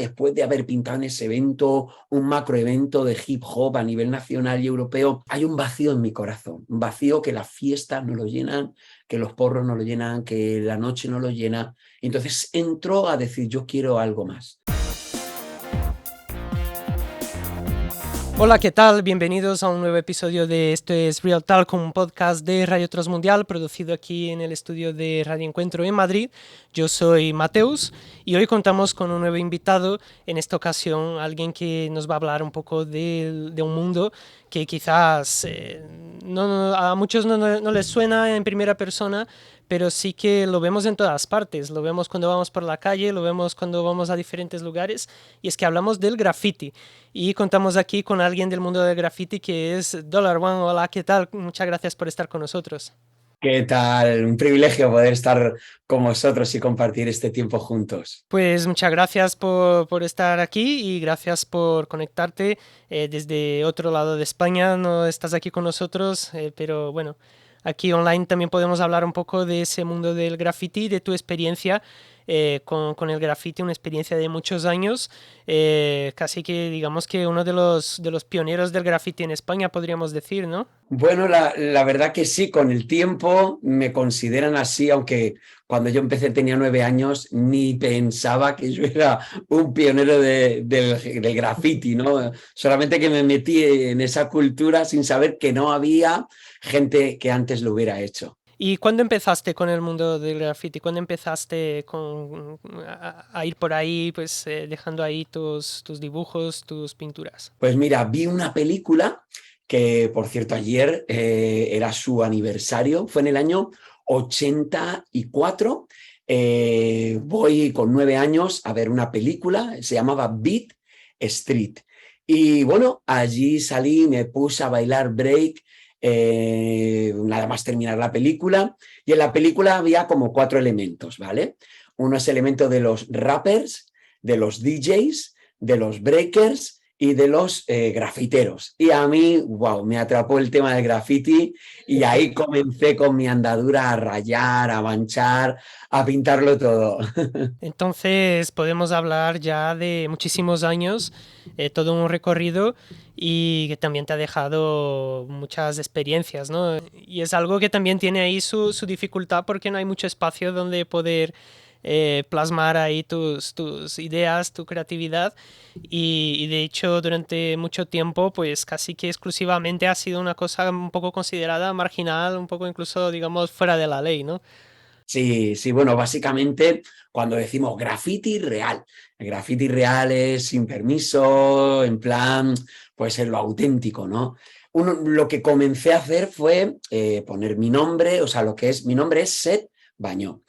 Después de haber pintado en ese evento, un macroevento de hip hop a nivel nacional y europeo, hay un vacío en mi corazón, un vacío que las fiestas no lo llenan, que los porros no lo llenan, que la noche no lo llena. Entonces entró a decir, yo quiero algo más. Hola, ¿qué tal? Bienvenidos a un nuevo episodio de Esto es Real Talk, un podcast de Radio Transmundial producido aquí en el estudio de Radio Encuentro en Madrid. Yo soy Mateus y hoy contamos con un nuevo invitado, en esta ocasión alguien que nos va a hablar un poco de un mundo que quizás a muchos no les suena en primera persona, pero sí que lo vemos en todas partes, lo vemos cuando vamos por la calle, lo vemos cuando vamos a diferentes lugares, y es que hablamos del graffiti. Y contamos aquí con alguien del mundo del graffiti que es Dollar One. Hola, ¿qué tal? Muchas gracias por estar con nosotros. ¿Qué tal? Un privilegio poder estar con vosotros y compartir este tiempo juntos. Pues muchas gracias por estar aquí y gracias por conectarte desde otro lado de España. No estás aquí con nosotros, pero bueno, aquí online también podemos hablar un poco de ese mundo del graffiti, de tu experiencia con el graffiti, una experiencia de muchos años, casi que digamos que uno de los pioneros del graffiti en España, podríamos decir, ¿no? Bueno, la verdad que sí, con el tiempo me consideran así, aunque cuando yo empecé tenía 9 años, ni pensaba que yo era un pionero del graffiti, ¿no? Solamente que me metí en esa cultura sin saber que no había gente que antes lo hubiera hecho. ¿Y cuándo empezaste con el mundo del graffiti? ¿Cuándo empezaste a ir por ahí, pues dejando ahí tus dibujos, tus pinturas? Pues mira, vi una película que, por cierto, ayer era su aniversario, fue en el año 84. Voy con 9 años a ver una película, se llamaba Beat Street. Y bueno, allí salí, me puse a bailar break, nada más terminar la película. Y en la película había como 4 elementos, ¿vale? Uno es el elemento de los rappers, de los DJs, de los breakers y de los grafiteros. Y a mí, wow, me atrapó el tema del graffiti y ahí comencé con mi andadura a rayar, a manchar, a pintarlo todo. Entonces podemos hablar ya de muchísimos años, todo un recorrido y que también te ha dejado muchas experiencias, ¿no? Y es algo que también tiene ahí su dificultad porque no hay mucho espacio donde poder plasmar ahí tus ideas, tu creatividad y de hecho durante mucho tiempo pues casi que exclusivamente ha sido una cosa un poco considerada marginal, un poco incluso digamos fuera de la ley, ¿no? Sí, sí, bueno, básicamente cuando decimos graffiti real, el graffiti real es sin permiso, en plan, puede ser lo auténtico, ¿no? Lo que comencé a hacer fue poner mi nombre, o sea, lo que es, mi nombre es Seth Bañó.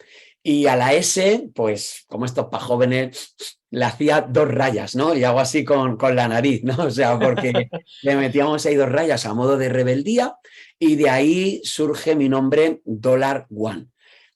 Y a la S, pues como esto es para jóvenes, le hacía 2 rayas, ¿no? Y hago así con la nariz, ¿no? O sea, porque le metíamos ahí 2 rayas a modo de rebeldía y de ahí surge mi nombre Dollar One.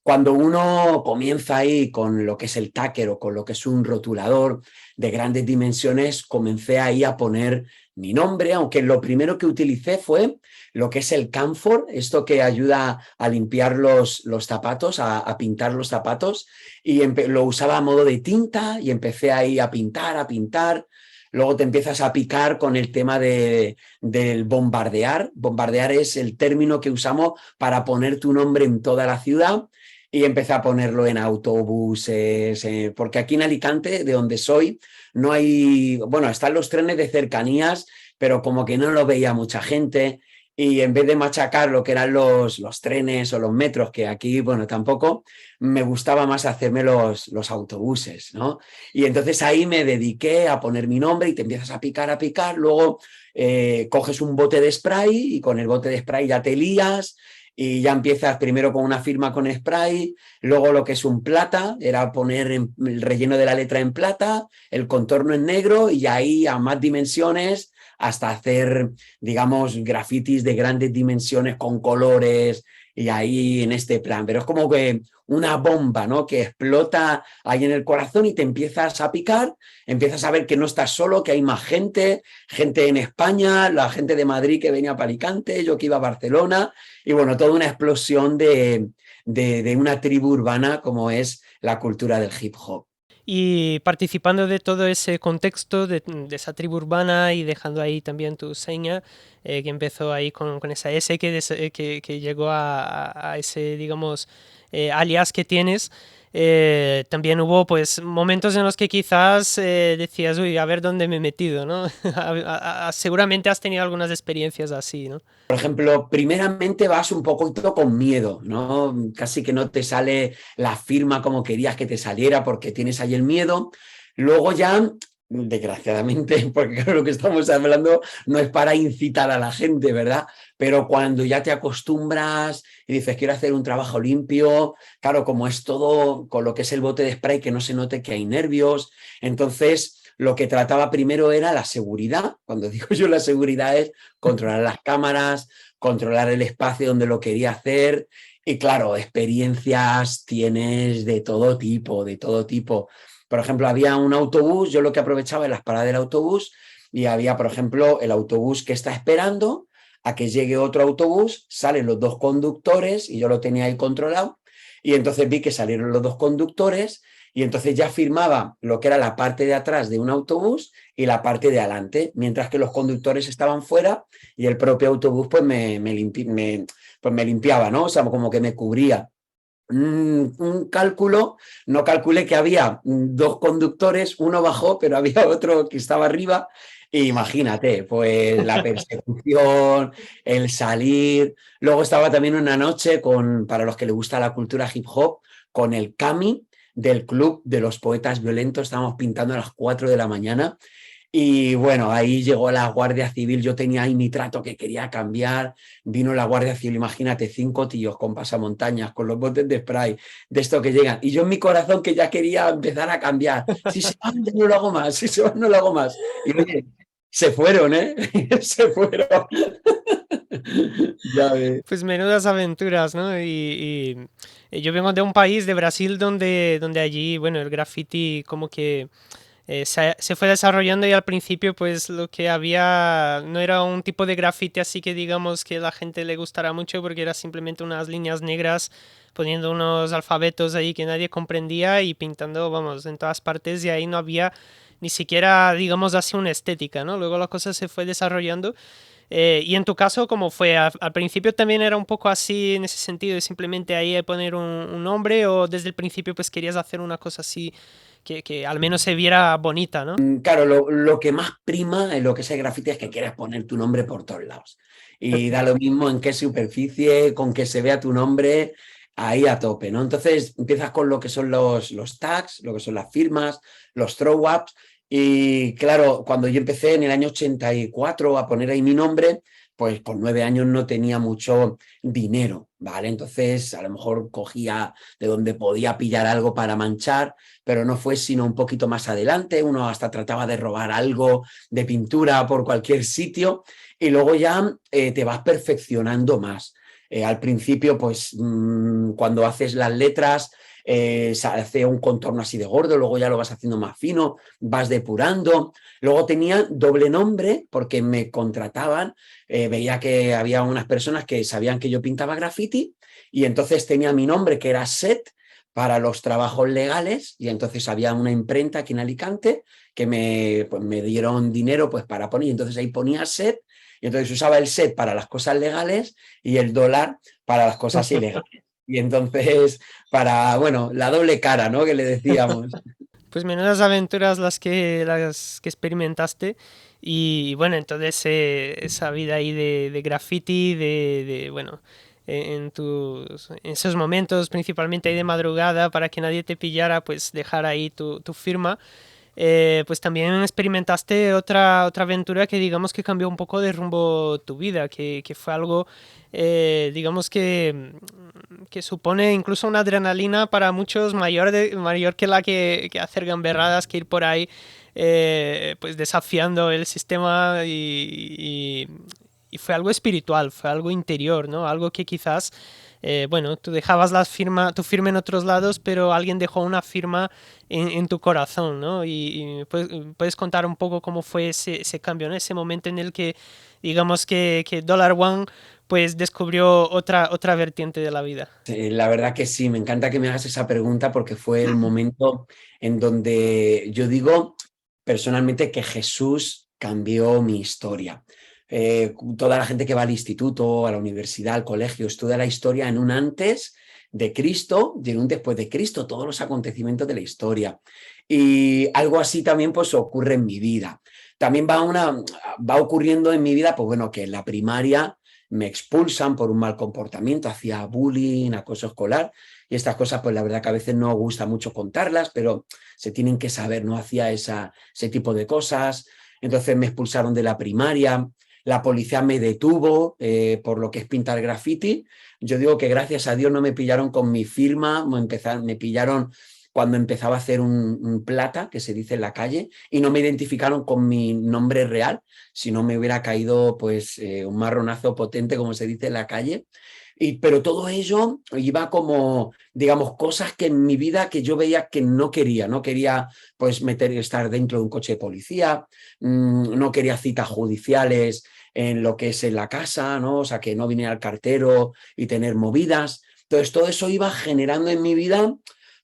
Cuando uno comienza ahí con lo que es el tacker o con lo que es un rotulador de grandes dimensiones, comencé ahí a poner mi nombre, aunque lo primero que utilicé fue lo que es el camphor, esto que ayuda a limpiar los zapatos, a pintar los zapatos, y lo usaba a modo de tinta y empecé ahí a pintar, a pintar. Luego te empiezas a picar con el tema del bombardear. Bombardear es el término que usamos para poner tu nombre en toda la ciudad y empecé a ponerlo en autobuses, porque aquí en Alicante, de donde soy, no hay, bueno, están los trenes de cercanías, pero como que no lo veía mucha gente y en vez de machacar lo que eran los trenes o los metros, que aquí, bueno, tampoco, me gustaba más hacerme los autobuses, ¿no? Y entonces ahí me dediqué a poner mi nombre y te empiezas a picar, luego coges un bote de spray y con el bote de spray ya te lías y ya empiezas primero con una firma con spray, luego lo que es un plata, era poner el relleno de la letra en plata, el contorno en negro y ahí a más dimensiones hasta hacer, digamos, grafitis de grandes dimensiones con colores y ahí en este plan. Pero es como que una bomba, ¿no? Que explota ahí en el corazón y te empiezas a picar, empiezas a ver que no estás solo, que hay más gente, gente en España, la gente de Madrid que venía para Alicante, yo que iba a Barcelona, y bueno, toda una explosión de una tribu urbana como es la cultura del hip hop. y participando de todo ese contexto de esa tribu urbana y dejando ahí también tu seña, que empezó ahí con esa S que llegó a ese, digamos, alias que tienes. También hubo pues momentos en los que quizás decías, uy, a ver dónde me he metido, ¿no? Seguramente has tenido algunas experiencias así, ¿no? Por ejemplo, primeramente vas un poquito con miedo, ¿no? Casi que no te sale la firma como querías que te saliera porque tienes ahí el miedo. Luego ya, desgraciadamente, porque claro, lo que estamos hablando no es para incitar a la gente, ¿verdad? Pero cuando ya te acostumbras y dices, quiero hacer un trabajo limpio, claro, como es todo con lo que es el bote de spray, que no se note que hay nervios, entonces lo que trataba primero era la seguridad. Cuando digo yo la seguridad es controlar las cámaras, controlar el espacio donde lo quería hacer. Y claro, experiencias tienes de todo tipo, de todo tipo. Por ejemplo, había un autobús, yo lo que aprovechaba en las paradas del autobús y había, por ejemplo, el autobús que está esperando a que llegue otro autobús, salen los dos conductores y yo lo tenía ahí controlado y entonces vi que salieron los dos conductores y entonces ya firmaba lo que era la parte de atrás de un autobús y la parte de adelante, mientras que los conductores estaban fuera y el propio autobús pues pues me limpiaba, ¿no? O sea, como que me cubría. Un cálculo, no calculé que había dos conductores, uno bajó, pero había otro que estaba arriba. E imagínate, pues la persecución, el salir. Luego estaba también una noche con, para los que les gusta la cultura hip hop, con el Cami del Club de los Poetas Violentos. Estábamos pintando a las 4 de la mañana y bueno, ahí llegó la Guardia Civil, yo tenía ahí mi trato que quería cambiar, vino la Guardia Civil, imagínate, 5 tíos con pasamontañas, con los botes de spray, de esto que llegan, y yo en mi corazón que ya quería empezar a cambiar, si se van ya no lo hago más, si se van no lo hago más, y oye, se fueron, ¿eh? Se fueron. Ya ves. Pues menudas aventuras, ¿no? Yo vengo de un país, de Brasil, donde allí, bueno, el graffiti como que se fue desarrollando y al principio pues lo que había no era un tipo de graffiti así que digamos que a la gente le gustara mucho porque era simplemente unas líneas negras poniendo unos alfabetos ahí que nadie comprendía y pintando, vamos, en todas partes y ahí no había ni siquiera, digamos así, una estética, ¿no? Luego la cosa se fue desarrollando y en tu caso, ¿cómo fue? ¿Al principio también era un poco así en ese sentido, de simplemente ahí poner un nombre o desde el principio pues querías hacer una cosa así que al menos se viera bonita, ¿no? Claro, lo que más prima en lo que es el graffiti es que quieres poner tu nombre por todos lados. Y da lo mismo en qué superficie, con que se vea tu nombre ahí a tope, ¿no? Entonces empiezas con lo que son los tags, lo que son las firmas, los throw-ups. Y claro, cuando yo empecé en el año 84 a poner ahí mi nombre, pues con 9 años no tenía mucho dinero, ¿vale? Entonces a lo mejor cogía de donde podía pillar algo para manchar, pero no fue sino un poquito más adelante, uno hasta trataba de robar algo de pintura por cualquier sitio y luego ya te vas perfeccionando más. Al principio, pues cuando haces las letras, se hace un contorno así de gordo, luego ya lo vas haciendo más fino, vas depurando. Luego tenía doble nombre porque me contrataban, veía que había unas personas que sabían que yo pintaba graffiti y entonces tenía mi nombre que era Set para los trabajos legales y entonces había una imprenta aquí en Alicante que pues, me dieron dinero pues para poner, y entonces ahí ponía Set y entonces usaba el Set para las cosas legales y el dólar para las cosas ilegales. Y entonces, para, bueno, la doble cara, ¿no? Que le decíamos. Pues menudas aventuras las que experimentaste y bueno, entonces esa vida ahí de graffiti, bueno, en esos momentos, principalmente ahí de madrugada, para que nadie te pillara, pues dejar ahí tu firma. Pues también experimentaste otra aventura que digamos que cambió un poco de rumbo tu vida, que fue algo, digamos que supone incluso una adrenalina para muchos mayor que la que hacer gamberradas, que ir por ahí pues desafiando el sistema y fue algo espiritual, fue algo interior, ¿no? Algo que quizás bueno, tú dejabas tu firma en otros lados, pero alguien dejó una firma en tu corazón, ¿no? Y puedes contar un poco cómo fue ese cambio, ¿no? Ese momento en el que, digamos que Dollar One pues descubrió otra vertiente de la vida. La verdad que sí, me encanta que me hagas esa pregunta porque fue el momento en donde yo digo personalmente que Jesús cambió mi historia. Toda la gente que va al instituto, a la universidad, al colegio, estudia la historia en un antes de Cristo y en un después de Cristo, todos los acontecimientos de la historia. Y algo así también pues ocurre en mi vida. También va ocurriendo en mi vida, pues bueno, que en la primaria me expulsan por un mal comportamiento, hacía bullying, acoso escolar, y estas cosas, pues la verdad que a veces no gusta mucho contarlas, pero se tienen que saber, no hacía ese tipo de cosas. Entonces me expulsaron de la primaria, la policía me detuvo por lo que es pintar graffiti. Yo digo que gracias a Dios no me pillaron con mi firma, me pillaron cuando empezaba a hacer un plata, que se dice en la calle, y no me identificaron con mi nombre real, si no me hubiera caído pues un marronazo potente, como se dice en la calle. Pero todo ello iba como, digamos, cosas que en mi vida que yo veía que no quería pues estar dentro de un coche de policía, no quería citas judiciales en lo que es en la casa, ¿no? O sea, que no viniera el cartero y tener movidas. Entonces, todo eso iba generando en mi vida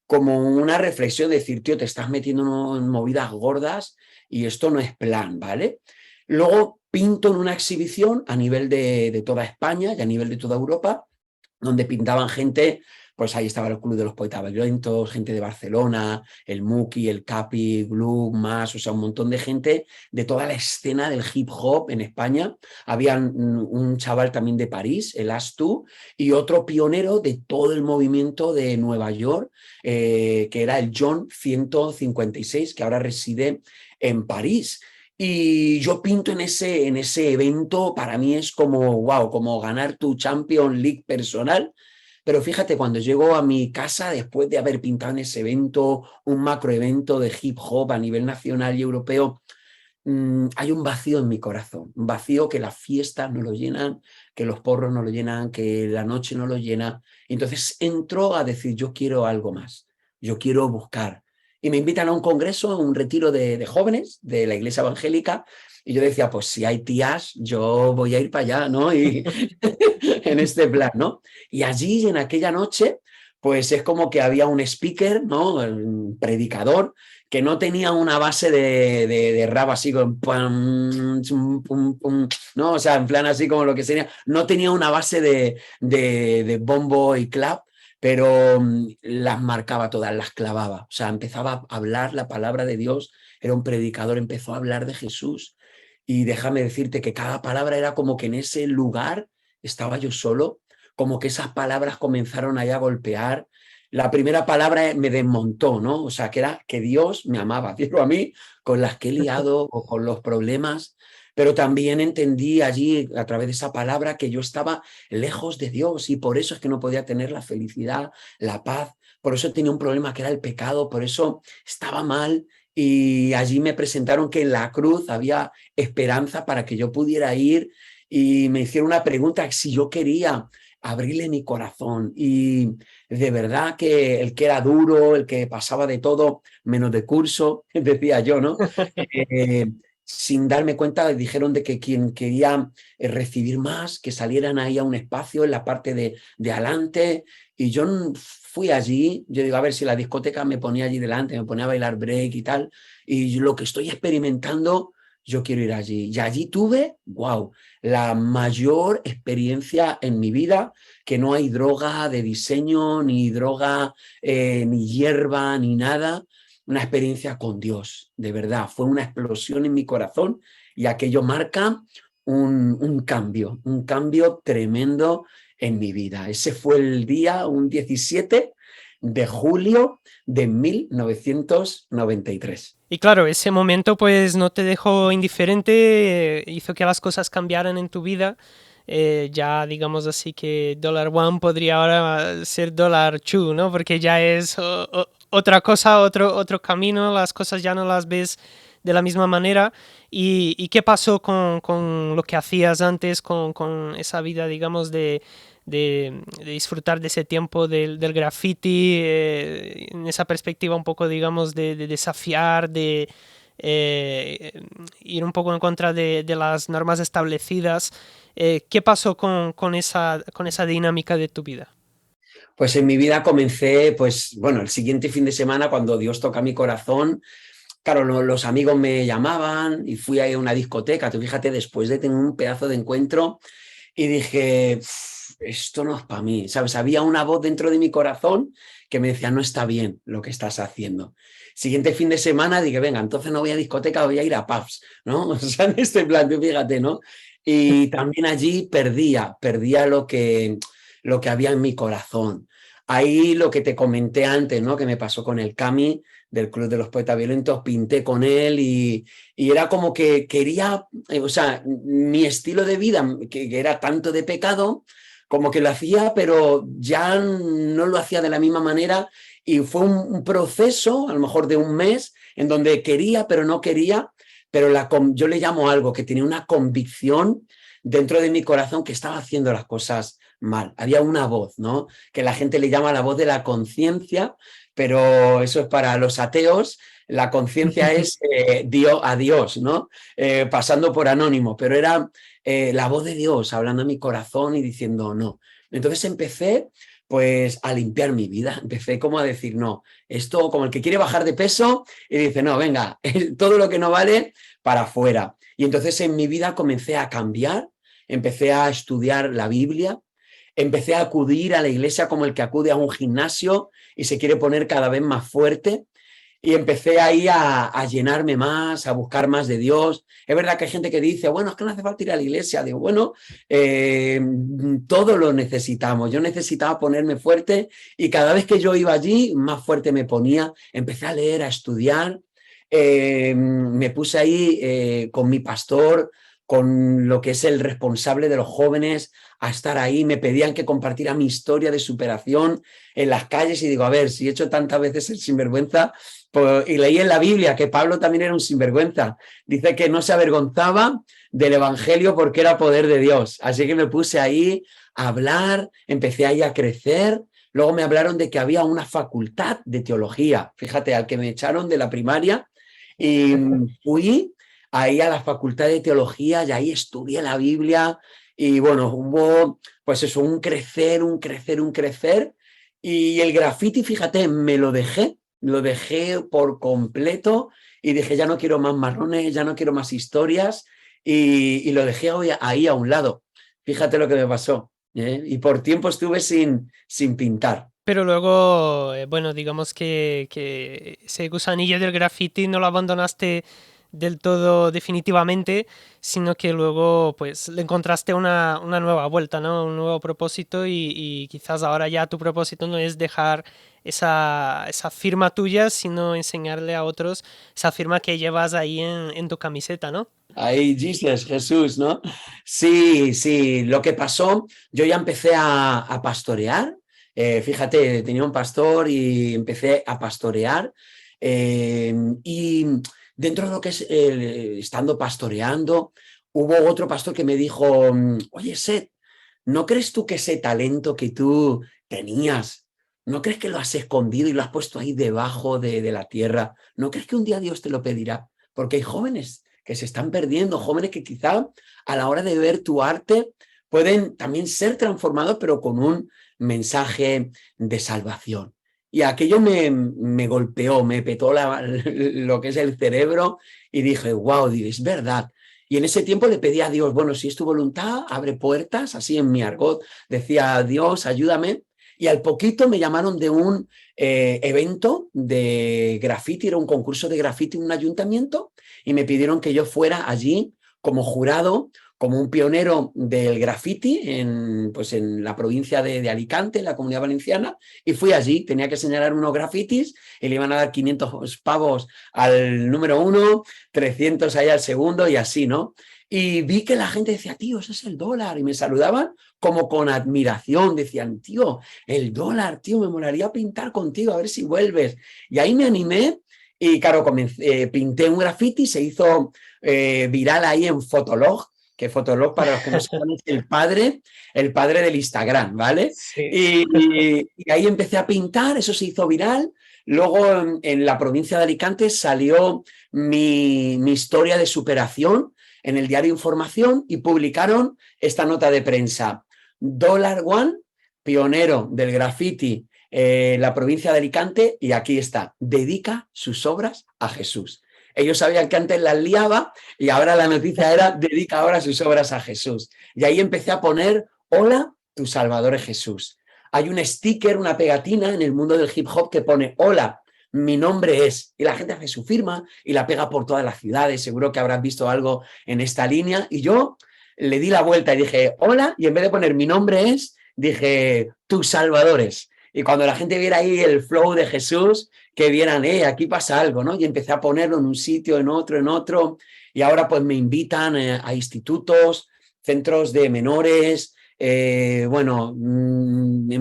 como una reflexión de decir, tío, te estás metiendo en movidas gordas y esto no es plan, ¿vale? Luego pinto en una exhibición a nivel de toda España y a nivel de toda Europa, donde pintaban gente, pues ahí estaba el Club de los Poetas Violentos, gente de Barcelona, el Muki, el Capi, Glue, más, o sea, un montón de gente de toda la escena del hip hop en España. Había un chaval también de París, el Astu, y otro pionero de todo el movimiento de Nueva York, que era el John 156, que ahora reside en París. Y yo pinto en ese evento, para mí es como, wow, como ganar tu Champions League personal. Pero fíjate, cuando llego a mi casa, después de haber pintado en ese evento, un macroevento de hip hop a nivel nacional y europeo, hay un vacío en mi corazón, un vacío que las fiestas no lo llenan, que los porros no lo llenan, que la noche no lo llena. Entonces entro a decir, yo quiero algo más, yo quiero buscar. Y me invitan a un congreso, a un retiro de jóvenes de la iglesia evangélica, y yo decía, pues si hay tías, yo voy a ir para allá, ¿no? Y en este plan, ¿no? Y allí, en aquella noche, pues es como que había un speaker, ¿no? Un predicador, que no tenía una base de rap así con pum, pum, pum, ¿no? O sea, en plan así como lo que sería, no tenía una base de bombo y clap, pero las marcaba todas, las clavaba. O sea, empezaba a hablar la palabra de Dios, era un predicador, empezó a hablar de Jesús. Y déjame decirte que cada palabra era como que en ese lugar estaba yo solo, como que esas palabras comenzaron ahí a golpear. La primera palabra me desmontó, ¿no? O sea, que era que Dios me amaba, digo a mí, con las que he liado o con los problemas, pero también entendí allí a través de esa palabra que yo estaba lejos de Dios y por eso es que no podía tener la felicidad, la paz, por eso tenía un problema que era el pecado, por eso estaba mal y allí me presentaron que en la cruz había esperanza para que yo pudiera ir y me hicieron una pregunta si yo quería abrirle mi corazón y de verdad que el que era duro, el que pasaba de todo menos de curso, decía yo, ¿no? Eh, Sin darme cuenta, dijeron de que quien quería recibir más, que salieran ahí a un espacio en la parte de adelante y yo fui allí, yo digo, a ver si la discoteca me ponía allí delante, me ponía a bailar break y tal, y lo que estoy experimentando, yo quiero ir allí. Y allí tuve, wow, la mayor experiencia en mi vida, que no hay droga de diseño, ni droga, ni hierba, ni nada. Una experiencia con Dios, de verdad. Fue una explosión en mi corazón y aquello marca un cambio tremendo en mi vida. Ese fue el día, un 17 de julio de 1993. Y claro, ese momento pues no te dejó indiferente, hizo que las cosas cambiaran en tu vida. Ya digamos así que $1 podría ahora ser $2, ¿no? Porque ya es otra cosa, otro camino, las cosas ya no las ves de la misma manera. ¿Y qué pasó con lo que hacías antes, con esa vida, digamos, de disfrutar de ese tiempo del graffiti, en esa perspectiva un poco, digamos, de desafiar, de ir un poco en contra de las normas establecidas? ¿Qué pasó con esa dinámica de tu vida? Pues en mi vida comencé, pues bueno, el siguiente fin de semana cuando Dios toca mi corazón, claro, los amigos me llamaban y fui a una discoteca, tú fíjate, después de tener un pedazo de encuentro y dije, esto no es para mí, ¿sabes? Había una voz dentro de mi corazón que me decía, no está bien lo que estás haciendo. Siguiente fin de semana dije, venga, entonces no voy a discoteca, voy a ir a pubs, ¿no? O sea, en este plan, tú fíjate, ¿no? Y también allí perdía lo que había en mi corazón. Ahí lo que te comenté antes, ¿no? Que me pasó con el Cami del Club de los Poetas Violentos, pinté con él y era como que quería, o sea, mi estilo de vida, que era tanto de pecado, como que lo hacía, pero ya no lo hacía de la misma manera y fue un proceso, a lo mejor de un mes, en donde quería, pero no quería, pero yo le llamo algo, que tenía una convicción dentro de mi corazón que estaba haciendo las cosas mal. Había una voz, ¿no? Que la gente le llama la voz de la conciencia, pero eso es para los ateos. La conciencia es Dios a Dios, ¿no? Pasando por anónimo, pero era la voz de Dios hablando en mi corazón y diciendo no. Entonces empecé pues a limpiar mi vida, empecé como a decir no, esto como el que quiere bajar de peso y dice no, venga, todo lo que no vale para afuera. Y entonces en mi vida comencé a cambiar, empecé a estudiar la Biblia, empecé a acudir a la iglesia como el que acude a un gimnasio y se quiere poner cada vez más fuerte. Y empecé ahí a llenarme más, a buscar más de Dios. Es verdad que hay gente que dice, bueno, es que no hace falta ir a la iglesia. Digo, bueno, todo lo necesitamos. Yo necesitaba ponerme fuerte y cada vez que yo iba allí, más fuerte me ponía. Empecé a leer, a estudiar. Me puse ahí con mi pastor, con lo que es el responsable de los jóvenes, a estar ahí. Me pedían que compartiera mi historia de superación en las calles y digo, a ver, si he hecho tantas veces el sinvergüenza, pues, y leí en la Biblia que Pablo también era un sinvergüenza. Dice que no se avergonzaba del Evangelio porque era poder de Dios. Así que me puse ahí a hablar, empecé ahí a crecer. Luego me hablaron de que había una facultad de teología. Fíjate, al que me echaron de la primaria y fui ahí a la facultad de teología y ahí estudié la Biblia y bueno, hubo pues eso, un crecer, un crecer, un crecer y el graffiti, fíjate, me lo dejé por completo y dije, ya no quiero más marrones, ya no quiero más historias y lo dejé ahí a un lado. Fíjate lo que me pasó. Y por tiempo estuve sin pintar. Pero luego, bueno, digamos que ese gusanillo del graffiti no lo abandonaste del todo definitivamente, sino que luego pues le encontraste una nueva vuelta, ¿no? Un nuevo propósito y quizás ahora ya tu propósito no es dejar esa firma tuya, sino enseñarle a otros esa firma que llevas ahí en tu camiseta, ¿no? Ahí, Jesus, Jesús, ¿no? Sí, sí, lo que pasó, yo ya empecé a pastorear, fíjate, tenía un pastor y empecé a pastorear y dentro de lo que es estando pastoreando, hubo otro pastor que me dijo, oye, Seth, ¿no crees tú que ese talento que tú tenías, no crees que lo has escondido y lo has puesto ahí debajo de la tierra? ¿No crees que un día Dios te lo pedirá? Porque hay jóvenes que se están perdiendo, jóvenes que quizá a la hora de ver tu arte pueden también ser transformados, pero con un mensaje de salvación. Y aquello me golpeó, me petó lo que es el cerebro y dije, wow, es verdad. Y en ese tiempo le pedí a Dios, bueno, si es tu voluntad, abre puertas, así en mi argot, decía, Dios, ayúdame. Y al poquito me llamaron de un evento de graffiti, era un concurso de graffiti en un ayuntamiento, y me pidieron que yo fuera allí como jurado, como un pionero del graffiti pues en la provincia de Alicante, en la Comunidad Valenciana, y fui allí, tenía que señalar unos grafitis y le iban a dar 500 pavos al número uno, 300 ahí al segundo y así, ¿no? Y vi que la gente decía, tío, ese es el dólar, y me saludaban como con admiración, decían, tío, el dólar, tío, me molaría pintar contigo, a ver si vuelves. Y ahí me animé y claro, pinté un graffiti, se hizo viral ahí en Fotolog, que Fotolog, para los que no saben, es el padre del Instagram, ¿vale? Sí. Y ahí empecé a pintar, eso se hizo viral. Luego en la provincia de Alicante salió mi historia de superación. en el diario Información y publicaron esta nota de prensa. $1, pionero del graffiti en la provincia de Alicante, y aquí está, dedica sus obras a Jesús. Ellos sabían que antes las liaba y ahora la noticia era dedica ahora sus obras a Jesús. Y ahí empecé a poner, hola, tu Salvador es Jesús. Hay un sticker, una pegatina en el mundo del hip hop que pone, hola, mi nombre es. Y la gente hace su firma y la pega por todas las ciudades. Seguro que habrás visto algo en esta línea. Y yo le di la vuelta y dije, hola, y en vez de poner mi nombre es, dije, tus salvadores. Y cuando la gente viera ahí el flow de Jesús, que vieran, aquí pasa algo, ¿no? Y empecé a ponerlo en un sitio, en otro. Y ahora pues me invitan a institutos, centros de menores. En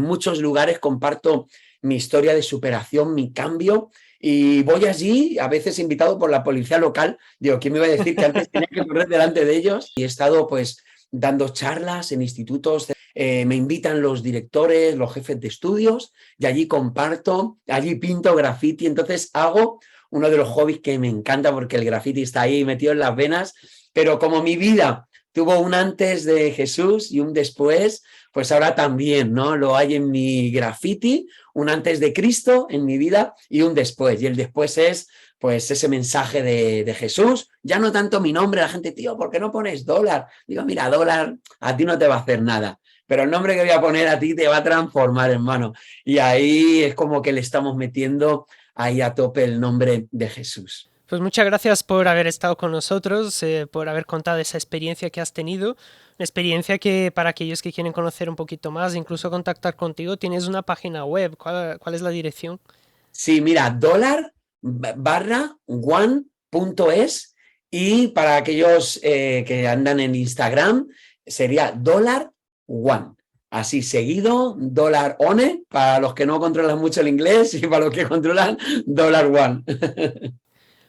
muchos lugares comparto mi historia de superación, mi cambio. Y voy allí, a veces invitado por la policía local. Digo, ¿quién me iba a decir que antes tenía que correr delante de ellos? Y he estado pues dando charlas en institutos. Me invitan los directores, los jefes de estudios, y allí comparto, allí pinto graffiti. Entonces hago uno de los hobbies que me encanta, porque el graffiti está ahí metido en las venas, pero como mi vida tuvo un antes de Jesús y un después, pues ahora también, ¿no? Lo hay en mi graffiti, un antes de Cristo en mi vida y un después. Y el después es pues ese mensaje de Jesús. Ya no tanto mi nombre, la gente, tío, ¿por qué no pones $? Digo, mira, $, a ti no te va a hacer nada, pero el nombre que voy a poner a ti te va a transformar, hermano. Y ahí es como que le estamos metiendo ahí a tope el nombre de Jesús. Pues muchas gracias por haber estado con nosotros, por haber contado esa experiencia que has tenido, una experiencia que para aquellos que quieren conocer un poquito más, incluso contactar contigo, tienes una página web. ¿Cuál es la dirección? Sí, mira, $1.es, y para aquellos que andan en Instagram sería $1. Así seguido, $one, para los que no controlan mucho el inglés y para los que controlan $1.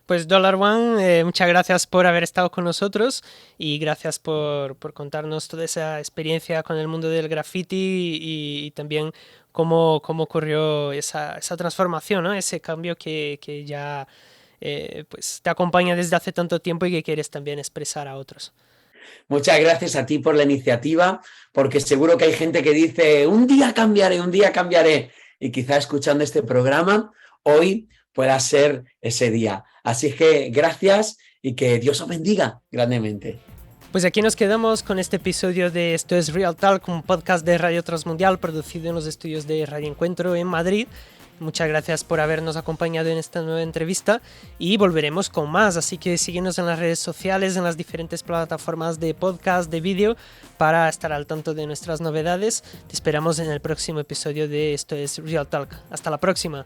Pues $1, muchas gracias por haber estado con nosotros y gracias por contarnos toda esa experiencia con el mundo del graffiti y también cómo ocurrió esa transformación, ¿no? Ese cambio que ya pues te acompaña desde hace tanto tiempo y que quieres también expresar a otros. Muchas gracias a ti por la iniciativa, porque seguro que hay gente que dice, un día cambiaré, y quizá escuchando este programa hoy pueda ser ese día. Así que gracias y que Dios os bendiga grandemente. Pues aquí nos quedamos con este episodio de Esto es Real Talk, un podcast de Radio Transmundial producido en los estudios de Radio Encuentro en Madrid. Muchas gracias por habernos acompañado en esta nueva entrevista y volveremos con más, así que síguenos en las redes sociales, en las diferentes plataformas de podcast, de vídeo, para estar al tanto de nuestras novedades. Te esperamos en el próximo episodio de Esto es Real Talk. Hasta la próxima.